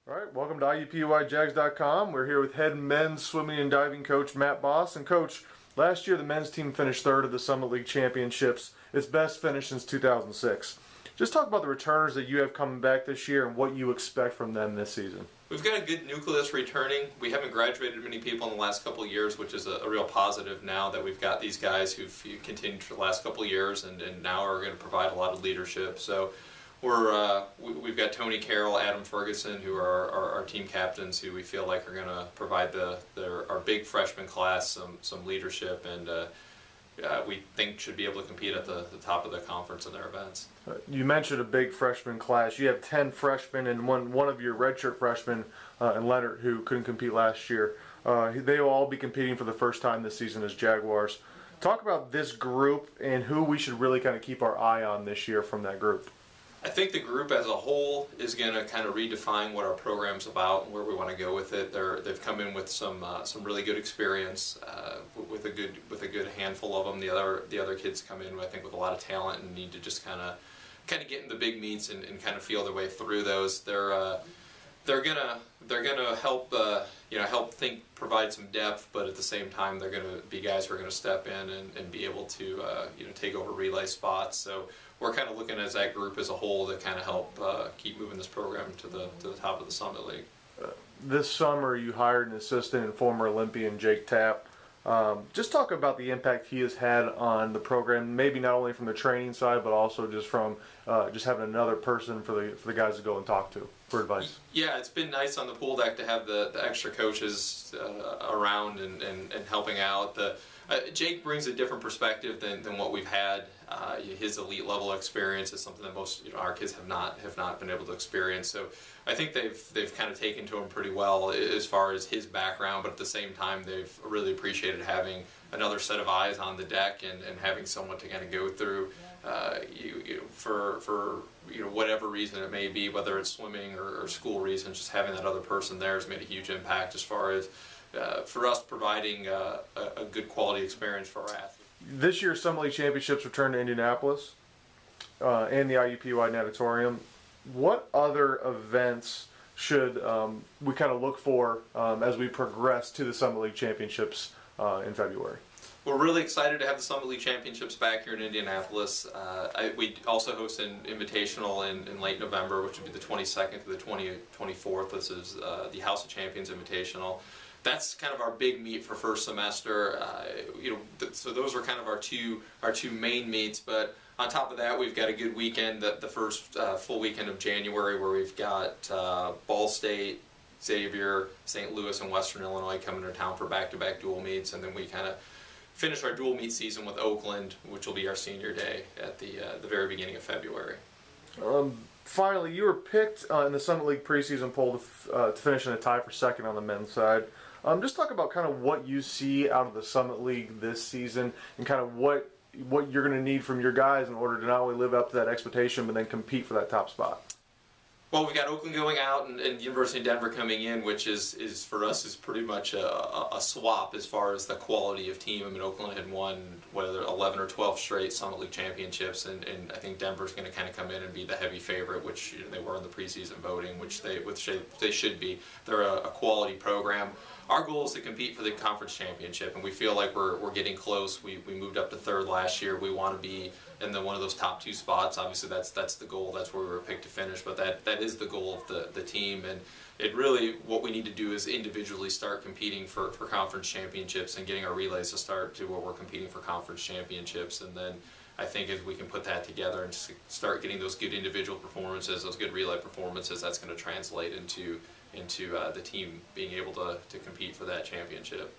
All right, welcome to IUPUIJags.com. We're here with head men's swimming and diving coach Matt Boss. And coach, last year the men's team finished third of the Summit League Championships, its best finish since 2006. Just talk about the returners that you have coming back this year and what you expect from them this season. We've got a good nucleus returning. We haven't graduated many people in the last couple of years, which is a real positive now that we've got these guys who've continued for the last couple of years and now are going to provide a lot of leadership. So we've got Tony Carroll, Adam Ferguson, who are our team captains, who we feel like are going to provide our big freshman class some leadership and we think should be able to compete at the top of the conference in their events. You mentioned a big freshman class. You have 10 freshmen and one of your redshirt freshmen, and Leonard, who couldn't compete last year. They will all be competing for the first time this season as Jaguars. Talk about this group and who we should really kind of keep our eye on this year from that group. I think the group as a whole is going to kind of redefine what our program's about and where we want to go with it. They've come in with some really good experience, with a good handful of them. The other kids come in, I think, with a lot of talent and need to just kind of get in the big meets and kind of feel their way through those. They're gonna help provide some depth, but at the same time they're gonna be guys who are gonna step in and be able to take over relay spots. So we're kind of looking at that group as a whole to kind of help keep moving this program to the top of the Summit League. This summer you hired an assistant and former Olympian, Jake Tapp. Just talk about the impact he has had on the program, maybe not only from the training side, but also just from just having another person for the guys to go and talk to for advice. Yeah, it's been nice on the pool deck to have the extra coaches around and helping out. Jake brings a different perspective than what we've had. His elite level experience is something that most our kids have not been able to experience. So I think they've kind of taken to him pretty well as far as his background, but at the same time they've really appreciated having another set of eyes on the deck and having someone to kind of go through for whatever reason it may be, whether it's swimming or school reasons. Just having that other person there has made a huge impact as far as for us providing a good quality experience for our athletes. This year's Summit League Championships return to Indianapolis and the IUPUI Natatorium. What other events should we kind of look for as we progress to the Summit League Championships in February? We're really excited to have the Summit League Championships back here in Indianapolis. We also host an invitational in late November, which would be the 22nd to the 24th. This is the House of Champions Invitational. That's kind of our big meet for first semester. So those are kind of our two main meets. But on top of that, we've got a good weekend, the first full weekend of January, where we've got Ball State, Xavier, St. Louis, and Western Illinois coming to town for back-to-back dual meets, and then we kind of finish our dual meet season with Oakland, which will be our senior day at the very beginning of February. Finally, you were picked in the Summit League preseason poll to finish in a tie for second on the men's side. Just talk about kind of what you see out of the Summit League this season and kind of what you're going to need from your guys in order to not only live up to that expectation but then compete for that top spot. Well, we've got Oakland going out and University of Denver coming in, which is for us is pretty much a swap as far as the quality of team. I mean, Oakland had won whether 11 or 12 straight Summit League championships, and I think Denver's going to kind of come in and be the heavy favorite, which they were in the preseason voting, which they should be. They're a quality program. Our goal is to compete for the conference championship, and we feel like we're getting close. We moved up to third last year. We want to be in one of those top two spots. Obviously, that's the goal. That's where we were picked to finish, but that is the goal of the team. And it really, what we need to do is individually start competing for conference championships and getting our relays to start to where we're competing for conference championships. And then I think if we can put that together and start getting those good individual performances, those good relay performances, that's going to translate into the team being able to compete for that championship.